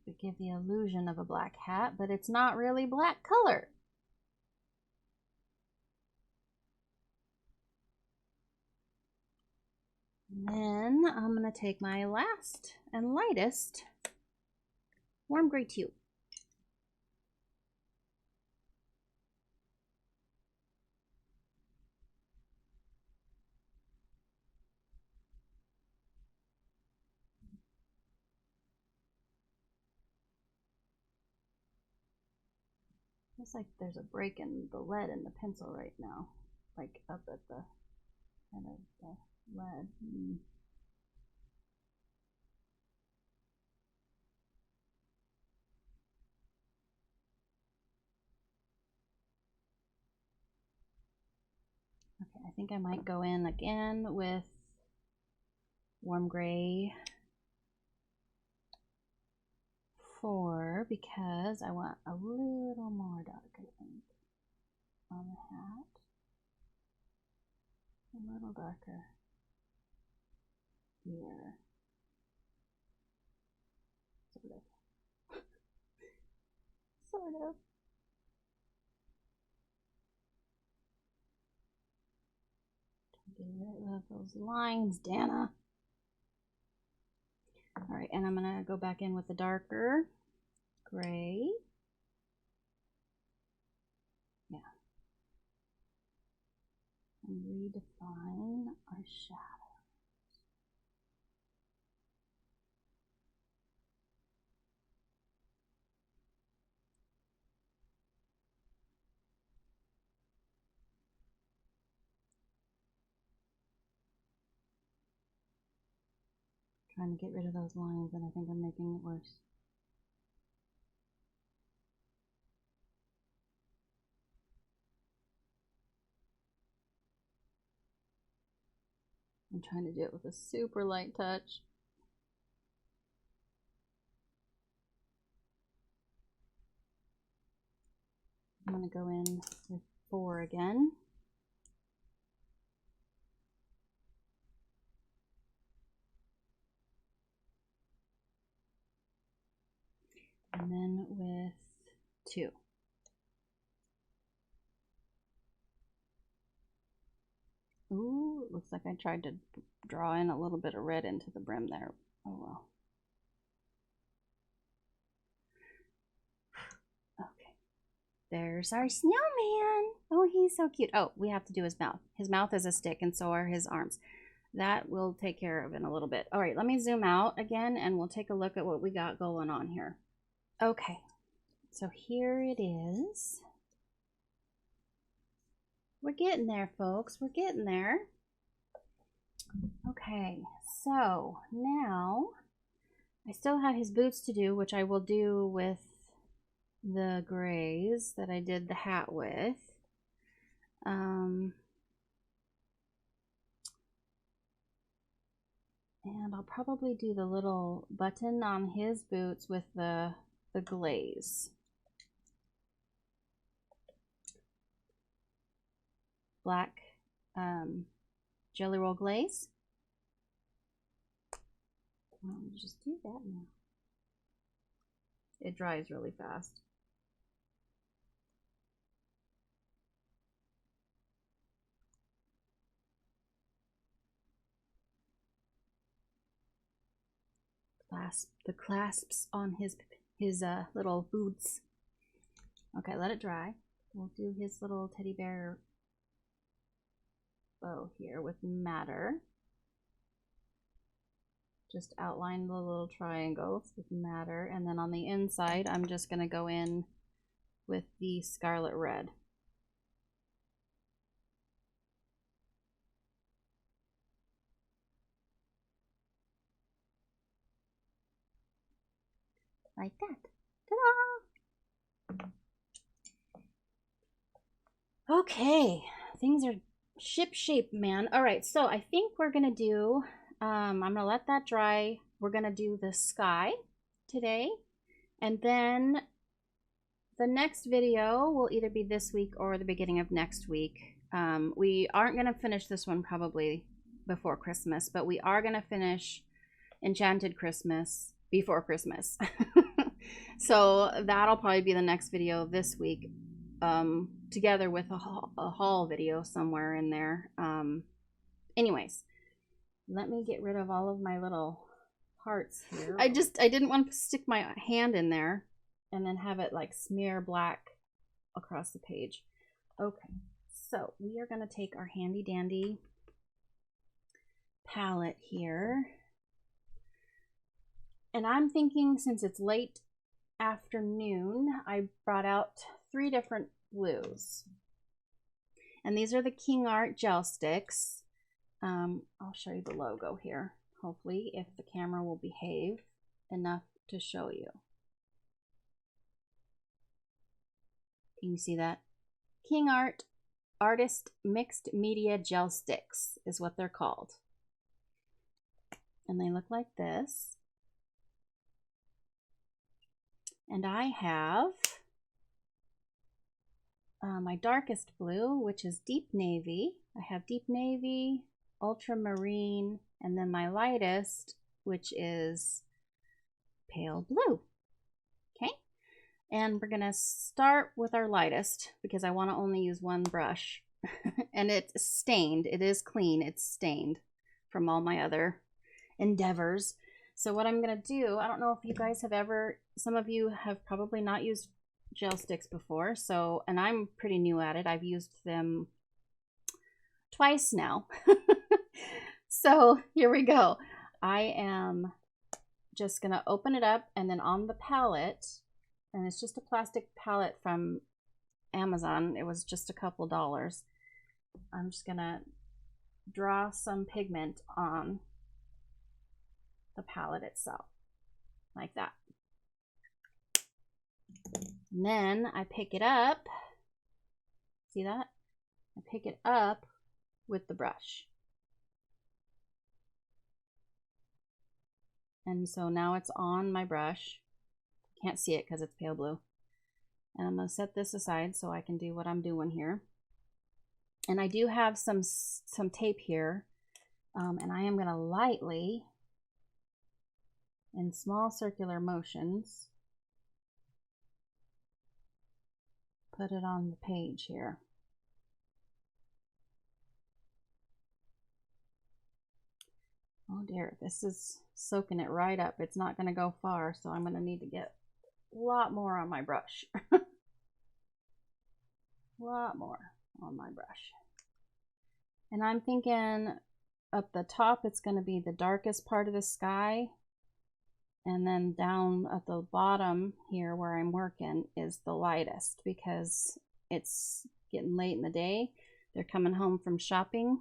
To give the illusion of a black hat, but it's not really black color. And then I'm going to take my last and lightest warm gray 2. Looks like there's a break in the lead in the pencil right now, like up at the kind of the lead. Okay, I think I might go in again with warm gray 4 because I want a little more dark, I think, on the hat. A little darker here. Sort of. Sort of. Get rid of those lines, Dana. All right, and I'm gonna go back in with the darker gray. Yeah. And redefine our shadow. Trying to get rid of those lines, and I think I'm making it worse. I'm trying to do it with a super light touch. I'm going to go in with 4 again. And then with 2. Ooh, it looks like I tried to draw in a little bit of red into the brim there. Oh well. Okay. There's our snowman. Oh, he's so cute. Oh, we have to do his mouth. His mouth is a stick, and so are his arms. That we'll take care of in a little bit. All right, let me zoom out again, and we'll take a look at what we got going on here. Okay. So here it is. We're getting there, folks. We're getting there. Okay, so now I still have his boots to do, which I will do with the grays that I did the hat with. And I'll probably do the little button on his boots with the glaze. Black Jelly Roll glaze. I'll just do that now. It dries really fast. The clasps on his little boots. Okay, let it dry. We'll do his little teddy bear bow here with madder. Just outline the little triangles with madder, and then on the inside I'm just going to go in with the scarlet red. Like that. Ta-da! Okay, things are ship-shape, man. All right, so I think we're gonna do, I'm gonna let that dry. We're gonna do the sky today, and then the next video will either be this week or the beginning of next week. We aren't gonna finish this one probably before Christmas, but we are gonna finish Enchanted Christmas before Christmas. So that'll probably be the next video this week, together with a haul video somewhere in there. Anyways, let me get rid of all of my little parts here. I didn't want to stick my hand in there and then have it like smear black across the page. Okay, so we are going to take our handy dandy palette here. And I'm thinking, since it's late afternoon, I brought out 3 different blues. And these are the King Art gel sticks. I'll show you the logo here, hopefully, if the camera will behave enough to show you. Can you see that? King Art Artist Mixed Media Gel Sticks is what they're called. And they look like this. And I have my darkest blue, which is deep navy. I have deep navy, ultramarine, and then my lightest, which is pale blue. Okay, and we're gonna start with our lightest because I want to only use one brush. And it's stained. It is clean. It's stained from all my other endeavors. So what I'm going to do, I don't know if you guys have ever, some of you have probably not used gel sticks before. So, and I'm pretty new at it. I've used them twice now. So here we go. I am just going to open it up, and then on the palette, and it's just a plastic palette from Amazon. It was just a couple dollars. I'm just going to draw some pigment on the palette itself, like that. And then I pick it up. See that? I pick it up with the brush. And so now it's on my brush. Can't see it because it's pale blue. And I'm going to set this aside so I can do what I'm doing here. And I do have some tape here. And I am going to lightly, in small circular motions, put it on the page here. Oh dear, this is soaking it right up. It's not going to go far, so I'm going to need to get a lot more on my brush. A lot more on my brush. And I'm thinking up the top, it's going to be the darkest part of the sky. And then down at the bottom here where I'm working is the lightest because it's getting late in the day. They're coming home from shopping,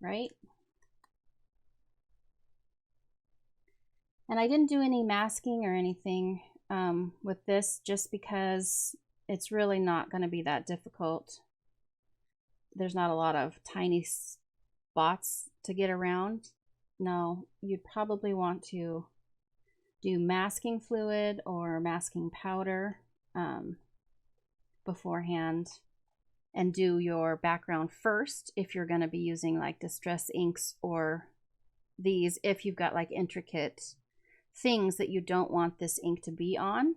right? And I didn't do any masking or anything with this just because it's really not going to be that difficult. There's not a lot of tiny spots to get around. No, you'd probably want to do masking fluid or masking powder beforehand and do your background first if you're going to be using like distress inks or these, if you've got like intricate things that you don't want this ink to be on.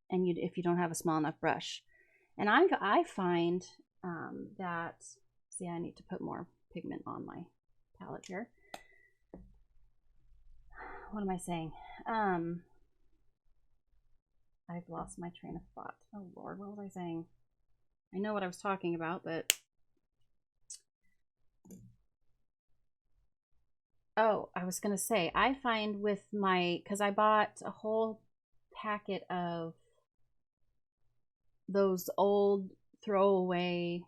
And if you don't have a small enough brush. And I find that, see, I need to put more pigment on my palette here. What am I saying? I've lost my train of thought. Oh Lord, what was I saying? I know what I was talking about, but oh, I was gonna say, I find with my, because I bought a whole packet of those old throwaway,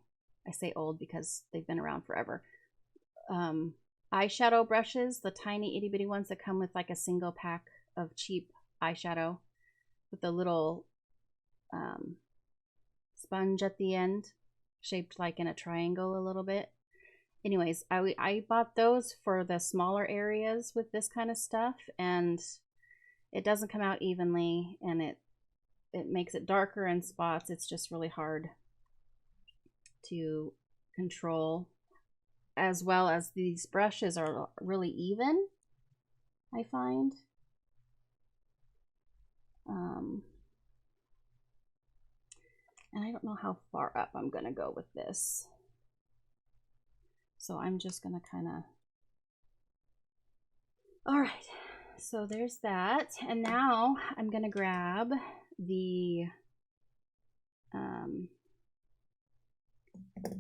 I say old because they've been around forever, eyeshadow brushes, the tiny itty bitty ones that come with like a single pack of cheap eyeshadow with a little sponge at the end, shaped like in a triangle a little bit. Anyways, I bought those for the smaller areas with this kind of stuff, and it doesn't come out evenly, and it makes it darker in spots. It's just really hard to control, as well as these brushes are really even, I find. And I don't know how far up I'm gonna go with this. So I'm just gonna kind of, all right, so there's that. And now I'm gonna grab the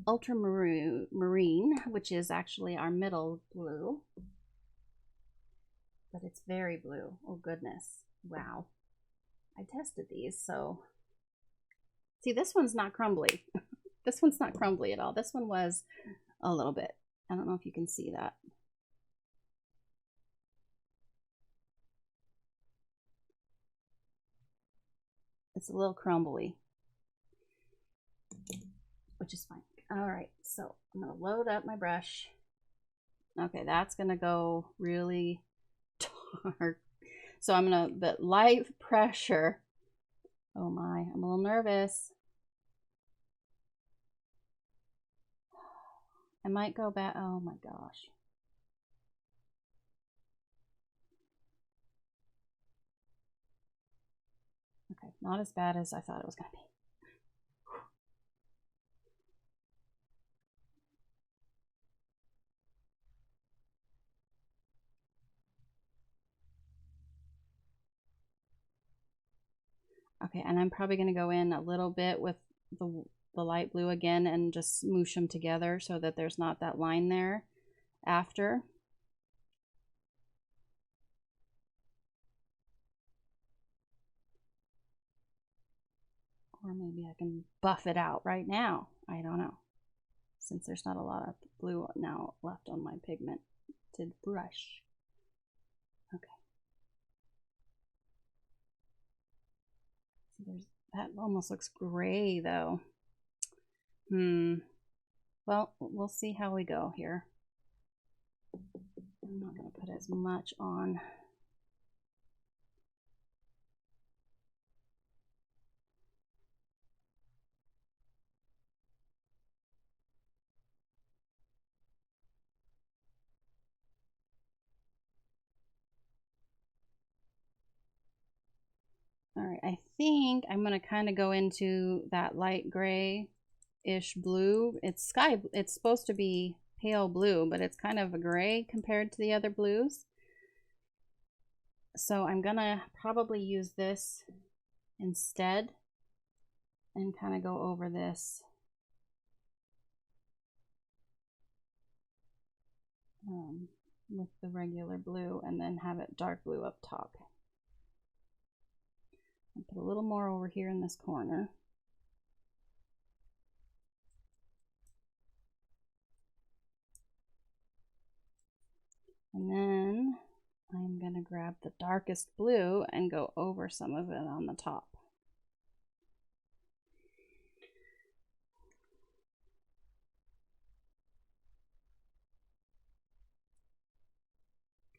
ultramarine, which is actually our middle blue, but it's very blue. Oh goodness, wow. I tested these, so see, this one's not crumbly. This one's not crumbly at all. This one was a little bit. I don't know if you can see that. It's a little crumbly, which is fine. All right, so I'm gonna load up my brush. Okay, that's gonna go really dark. So I'm gonna, the light pressure. Oh my, I'm a little nervous. I might go back. Oh my gosh. Okay, not as bad as I thought it was gonna be. Okay, and I'm probably gonna go in a little bit with the light blue again and just smoosh them together so that there's not that line there after. Or maybe I can buff it out right now. I don't know. Since there's not a lot of blue now left on my pigmented brush. Okay. See, that almost looks gray though. Well, we'll see how we go here. I'm not going to put as much on. All right, I think I'm going to kind of go into that light gray-ish blue. It's supposed to be pale blue, but it's kind of a gray compared to the other blues. So I'm going to probably use this instead and kind of go over this. with the regular blue and then have it dark blue up top. I'll put a little more over here in this corner. And then I'm going to grab the darkest blue and go over some of it on the top.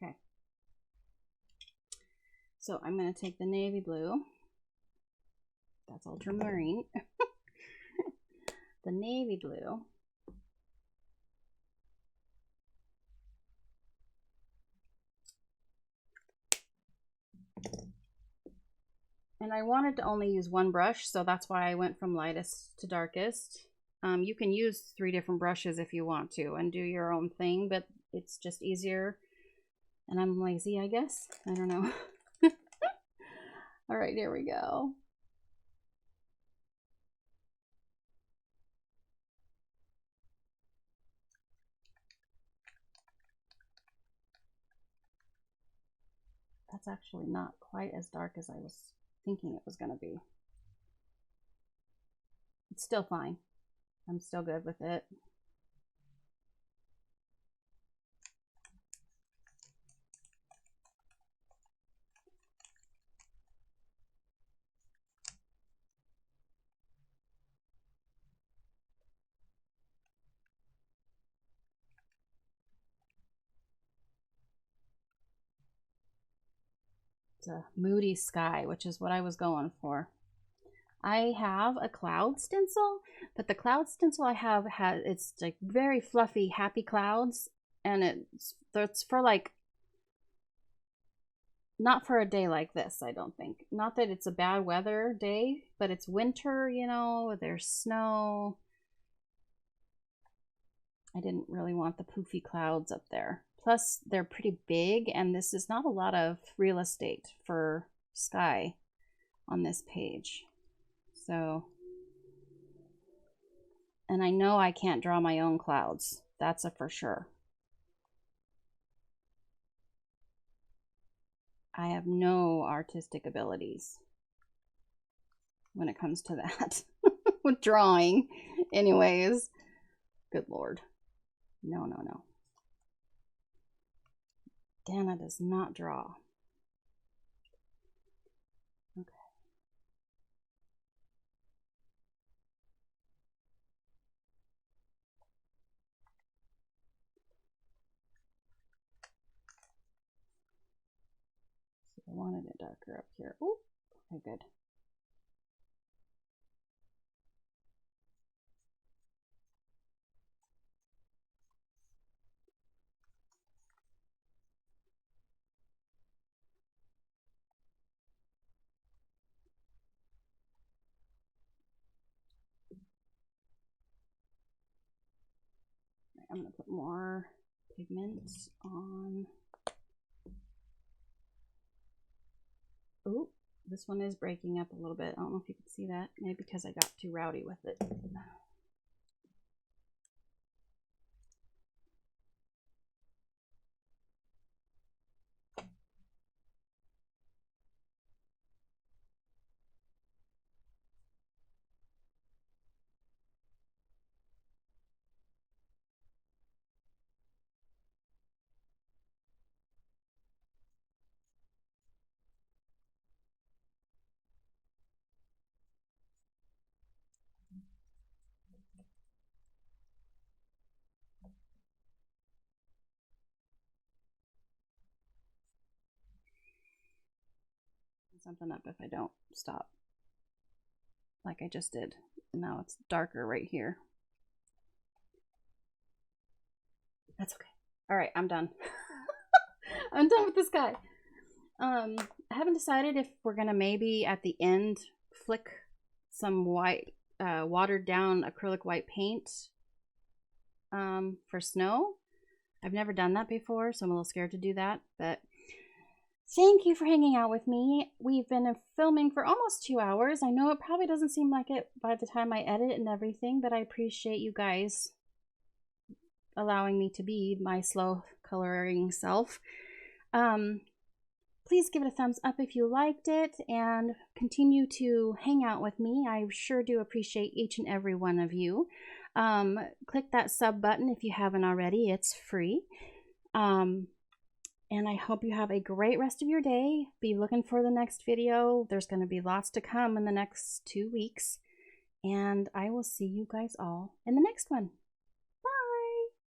Okay. So I'm going to take the navy blue. That's ultramarine. The navy blue. And I wanted to only use one brush, so that's why I went from lightest to darkest. You can use 3 different brushes if you want to and do your own thing, but it's just easier. And I'm lazy, I guess. I don't know. All right, here we go. That's actually not quite as dark as I was thinking it was going to be. It's still fine. I'm still good with it. It's a moody sky, which is what I was going for. I have a cloud stencil, but the cloud stencil I have it's like very fluffy, happy clouds, and it's for like, not for a day like this, I don't think. Not that it's a bad weather day, but it's winter, you know, there's snow. I didn't really want the poofy clouds up there. Plus, they're pretty big, and this is not a lot of real estate for sky on this page. So, and I know I can't draw my own clouds. That's a for sure. I have no artistic abilities when it comes to that. With drawing. Anyways. Good Lord. No, no, no. Dana does not draw. Okay. So I wanted it darker up here. Oh, okay, good. I'm going to put more pigment on. Oh, this one is breaking up a little bit. I don't know if you can see that. Maybe because I got too rowdy with it. Something up if I don't stop like I just did. Now it's darker right here. That's okay. All right, I'm done. I'm done with this guy. I haven't decided if we're gonna maybe at the end flick some white watered down acrylic white paint for snow. I've never done that before, so I'm a little scared to do that, but thank you for hanging out with me. We've been filming for almost 2 hours. I know it probably doesn't seem like it by the time I edit and everything, but I appreciate you guys allowing me to be my slow coloring self. Please give it a thumbs up if you liked it, and continue to hang out with me. I sure do appreciate each and every one of you. Click that sub button if you haven't already. It's free. And I hope you have a great rest of your day. Be looking for the next video. There's going to be lots to come in the next 2 weeks. And I will see you guys all in the next one.